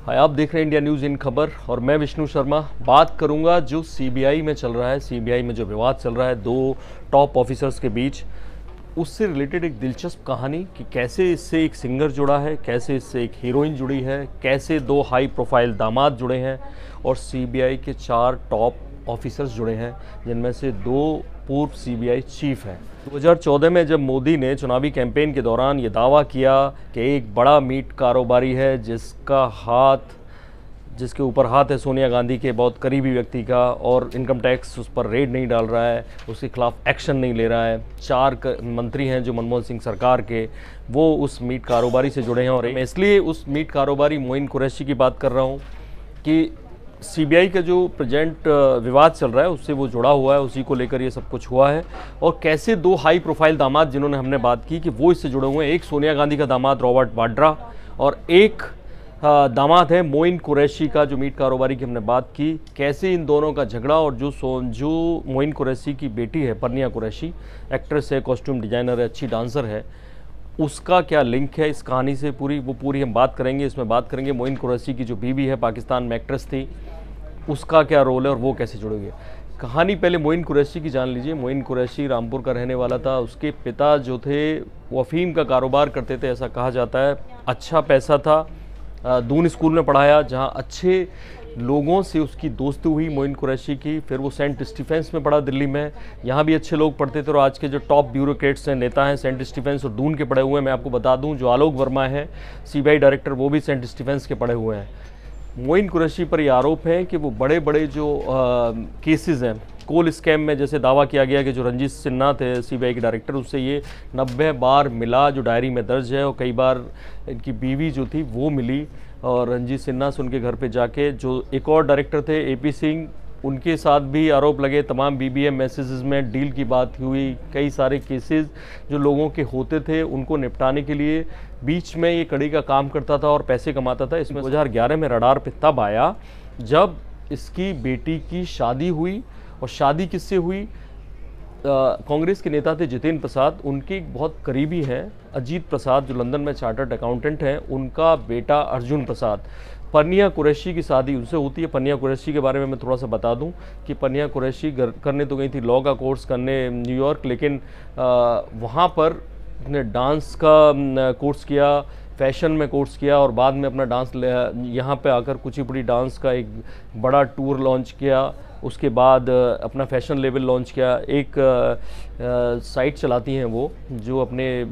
हाय, आप देख रहे हैं इंडिया न्यूज़ इन खबर और मैं विष्णु शर्मा बात करूंगा जो सीबीआई में चल रहा है। सीबीआई में जो विवाद चल रहा है दो टॉप ऑफिसर्स के बीच, उससे रिलेटेड एक दिलचस्प कहानी कि कैसे इससे एक सिंगर जुड़ा है, कैसे इससे एक हीरोइन जुड़ी है, कैसे दो हाई प्रोफाइल दामाद जुड़े हैं और सीबीआई के 4 टॉप ऑफिसर्स जुड़े हैं, जिनमें से 2 पूर्व सीबीआई चीफ हैं। 2014 में जब मोदी ने चुनावी कैंपेन के दौरान ये दावा किया कि एक बड़ा मीट कारोबारी है जिसके ऊपर हाथ है सोनिया गांधी के बहुत करीबी व्यक्ति का, और इनकम टैक्स उस पर रेड नहीं डाल रहा है, उसके खिलाफ एक्शन नहीं ले रहा है। 4 मंत्री हैं जो मनमोहन सिंह सरकार के, वो उस मीट कारोबारी से जुड़े हैं। और मैं इसलिए उस मीट कारोबारी मोइन कुरैशी की बात कर रहा हूँ कि सीबीआई का जो प्रेजेंट विवाद चल रहा है उससे वो जुड़ा हुआ है, उसी को लेकर ये सब कुछ हुआ है। और कैसे 2 हाई प्रोफाइल दामाद जिन्होंने हमने बात की कि वो इससे जुड़े हुए हैं, एक सोनिया गांधी का दामाद रॉबर्ट वाड्रा और एक दामाद है मोइन कुरैशी का जो मीट कारोबारी की हमने बात की। कैसे इन दोनों का झगड़ा, और जो मोइन कुरैशी की बेटी है परनिया कुरैशी, एक्ट्रेस है, कॉस्ट्यूम डिजाइनर है, अच्छी डांसर है, उसका क्या लिंक है इस कहानी से, पूरी हम बात करेंगे। इसमें बात करेंगे मोइन कुरैशी की जो बीवी है, पाकिस्तान में एक्ट्रेस थी, उसका क्या रोल है और वो कैसे जुड़ेगी। कहानी पहले मोइन कुरैशी की जान लीजिए। मोइन कुरैशी रामपुर का रहने वाला था। उसके पिता जो थे वो अफीम का कारोबार करते थे, ऐसा कहा जाता है। अच्छा पैसा था, दून स्कूल में पढ़ाया जहां अच्छे लोगों से उसकी दोस्ती हुई मोइन कुरैशी की। फिर वो सेंट स्टीफेंस में पढ़ा दिल्ली में, यहाँ भी अच्छे लोग पढ़ते थे। और आज के जो टॉप ब्यूरोक्रेट्स हैं, नेता हैं, सेंट स्टीफेंस और दून के पढ़े हुए हैं। मैं आपको बता दूं जो आलोक वर्मा है सीबीआई डायरेक्टर, वो भी सेंट स्टीफेंस के पढ़े हुए हैं। मोइन कुरैशी पर यह आरोप है कि वो बड़े बड़े जो केसेस हैं, कोल स्कैम में जैसे दावा किया गया कि जो रंजीत सिन्हा थे सीबीआई के डायरेक्टर, उससे ये 90 बार मिला जो डायरी में दर्ज है। और कई बार इनकी बीवी जो थी वो मिली और रंजीत सिन्हा से उनके घर पे जाके, जो एक और डायरेक्टर थे एपी सिंह, उनके साथ भी आरोप लगे। तमाम बीबीएम मैसेजेस में डील की बात हुई। कई सारे केसेस जो लोगों के होते थे उनको निपटाने के लिए बीच में ये कड़ी का काम करता था और पैसे कमाता था। इसमें 2011 में रडार पे तब आया जब इसकी बेटी की शादी हुई। और शादी किससे हुई? कांग्रेस के नेता थे जितेंद्र प्रसाद, उनके एक बहुत करीबी हैं अजीत प्रसाद जो लंदन में चार्टर्ड अकाउंटेंट हैं, उनका बेटा अर्जुन प्रसाद। परनिया कुरैशी की शादी उनसे होती है। परनिया कुरैशी के बारे में मैं थोड़ा सा बता दूं कि परनिया कुरैशी करने तो गई थी लॉ का कोर्स करने न्यूयॉर्क, लेकिन वहाँ पर उसने डांस का कोर्स किया, फैशन में कोर्स किया और बाद में अपना डांस यहाँ पे आकर कुचिपुड़ी डांस का एक बड़ा टूर लॉन्च किया। उसके बाद अपना फैशन लेवल लॉन्च किया। एक साइट चलाती हैं वो, जो अपने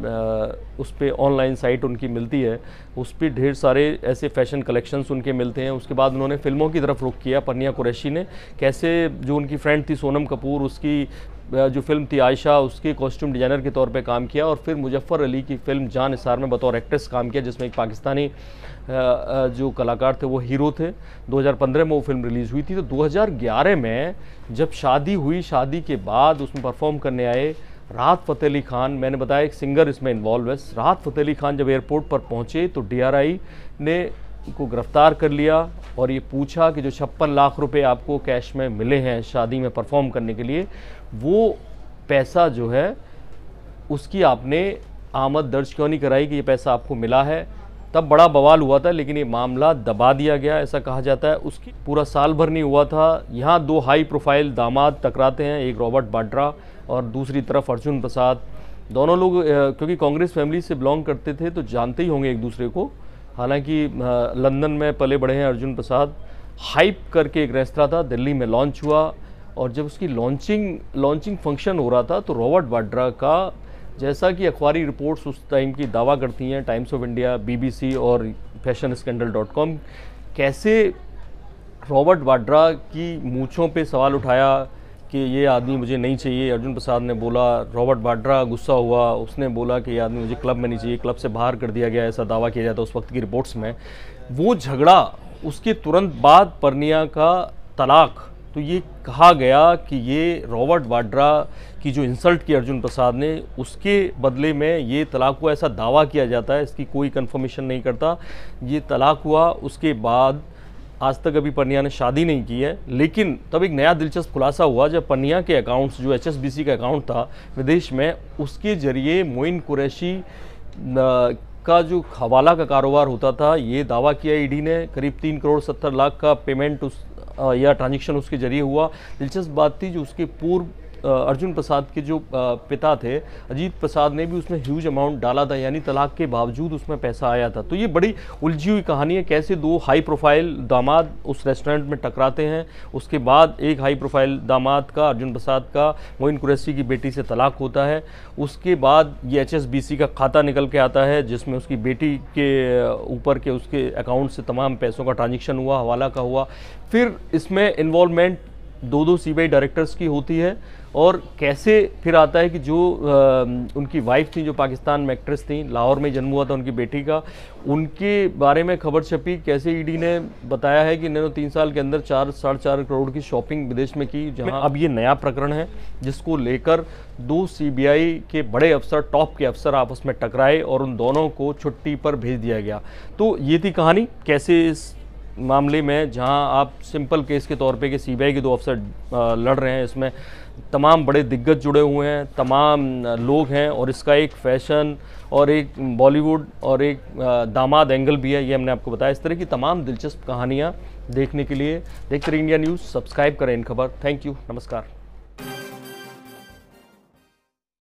उस पर ऑनलाइन साइट उनकी मिलती है, उस पर ढेर सारे ऐसे फैशन कलेक्शंस उनके मिलते हैं। उसके बाद उन्होंने फिल्मों की तरफ रुख किया परनिया कुरैशी ने। कैसे जो उनकी फ्रेंड थी सोनम कपूर, उसकी जो फिल्म थी आयशा, उसके कॉस्ट्यूम डिज़ाइनर के तौर पे काम किया। और फिर मुजफ्फर अली की फिल्म जान निसार में बतौर एक्ट्रेस काम किया, जिसमें एक पाकिस्तानी जो कलाकार थे वो हीरो थे। 2015 में वो फिल्म रिलीज़ हुई थी। तो 2011 में जब शादी हुई, शादी के बाद उसमें परफॉर्म करने आए राहत फ़तेह अली खान। मैंने बताया एक सिंगर इसमें इन्वॉल्व है। राहत फ़तेह अली खान जब एयरपोर्ट पर पहुँचे तो DRI ने को गिरफ्तार कर लिया और ये पूछा कि जो 56 लाख रुपए आपको कैश में मिले हैं शादी में परफॉर्म करने के लिए, वो पैसा जो है उसकी आपने आमद दर्ज क्यों नहीं कराई कि ये पैसा आपको मिला है। तब बड़ा बवाल हुआ था, लेकिन ये मामला दबा दिया गया, ऐसा कहा जाता है। उसकी पूरा साल भर नहीं हुआ था। यहाँ 2 हाई प्रोफाइल दामाद टकराते हैं, एक रॉबर्ट वाड्रा और दूसरी तरफ अर्जुन प्रसाद। दोनों लोग क्योंकि कांग्रेस फैमिली से बिलोंग करते थे तो जानते ही होंगे एक दूसरे को। हालांकि लंदन में पले बड़े हैं अर्जुन प्रसाद। हाइप करके एक रेस्तरा था, दिल्ली में लॉन्च हुआ और जब उसकी लॉन्चिंग फंक्शन हो रहा था तो रॉबर्ट वाड्रा का, जैसा कि अखबारी रिपोर्ट्स उस टाइम की दावा करती हैं, टाइम्स ऑफ इंडिया, BBC और fashionScandal.com, कैसे रॉबर्ट वाड्रा की मूंछों पे सवाल उठाया कि ये आदमी मुझे नहीं चाहिए। अर्जुन प्रसाद ने बोला, रॉबर्ट वाड्रा गुस्सा हुआ, उसने बोला कि ये आदमी मुझे क्लब में नहीं चाहिए, क्लब से बाहर कर दिया गया, ऐसा दावा किया जाता है उस वक्त की रिपोर्ट्स में। वो झगड़ा, उसके तुरंत बाद परनिया का तलाक। तो ये कहा गया कि ये रॉबर्ट वाड्रा की जो इंसल्ट की अर्जुन प्रसाद ने, उसके बदले में ये तलाक हुआ, ऐसा दावा किया जाता है। इसकी कोई कंफर्मेशन नहीं करता। ये तलाक हुआ, उसके बाद आज तक अभी परनिया ने शादी नहीं की है। लेकिन तब एक नया दिलचस्प खुलासा हुआ जब परनिया के अकाउंट्स, जो HSBC का अकाउंट था विदेश में, उसके जरिए मोइन कुरैशी का जो हवाला का कारोबार होता था, ये दावा किया ईडी ने, करीब 3 करोड़ 70 लाख का पेमेंट या ट्रांजैक्शन उसके जरिए हुआ। दिलचस्प बात थी, जो उसके पूर्व अर्जुन प्रसाद के जो पिता थे अजीत प्रसाद ने भी उसमें ह्यूज अमाउंट डाला था, यानी तलाक के बावजूद उसमें पैसा आया था। तो ये बड़ी उलझी हुई कहानी है, कैसे दो हाई प्रोफाइल दामाद उस रेस्टोरेंट में टकराते हैं, उसके बाद एक हाई प्रोफाइल दामाद का, अर्जुन प्रसाद का, मोइन कुरैशी की बेटी से तलाक होता है। उसके बाद ये HSBC का खाता निकल के आता है, जिसमें उसकी बेटी के ऊपर के उसके अकाउंट से तमाम पैसों का ट्रांजेक्शन हुआ, हवाला का हुआ। फिर इसमें इन्वॉल्वमेंट दो CBI डायरेक्टर्स की होती है, और कैसे फिर आता है कि जो उनकी वाइफ थी, जो पाकिस्तान में एक्ट्रेस थी, लाहौर में जन्म हुआ था उनकी बेटी का, उनके बारे में खबर छपी। कैसे ईडी ने बताया है कि इन्होंने 3 साल के अंदर 4-4.5 करोड़ की शॉपिंग विदेश में की। जहां अब ये नया प्रकरण है, जिसको लेकर 2 CBI के बड़े अफसर, टॉप के अफसर आपस में टकराए और उन दोनों को छुट्टी पर भेज दिया गया। तो ये थी कहानी, कैसे इस मामले में, जहां आप सिंपल केस के तौर पे कि CBI के 2 अफसर लड़ रहे हैं, इसमें तमाम बड़े दिग्गज जुड़े हुए हैं, तमाम लोग हैं, और इसका एक फैशन और एक बॉलीवुड और एक दामाद एंगल भी है, ये हमने आपको बताया। इस तरह की तमाम दिलचस्प कहानियाँ देखने के लिए देखते रहिए इंडिया न्यूज़, सब्सक्राइब करें इन खबर। थैंक यू, नमस्कार।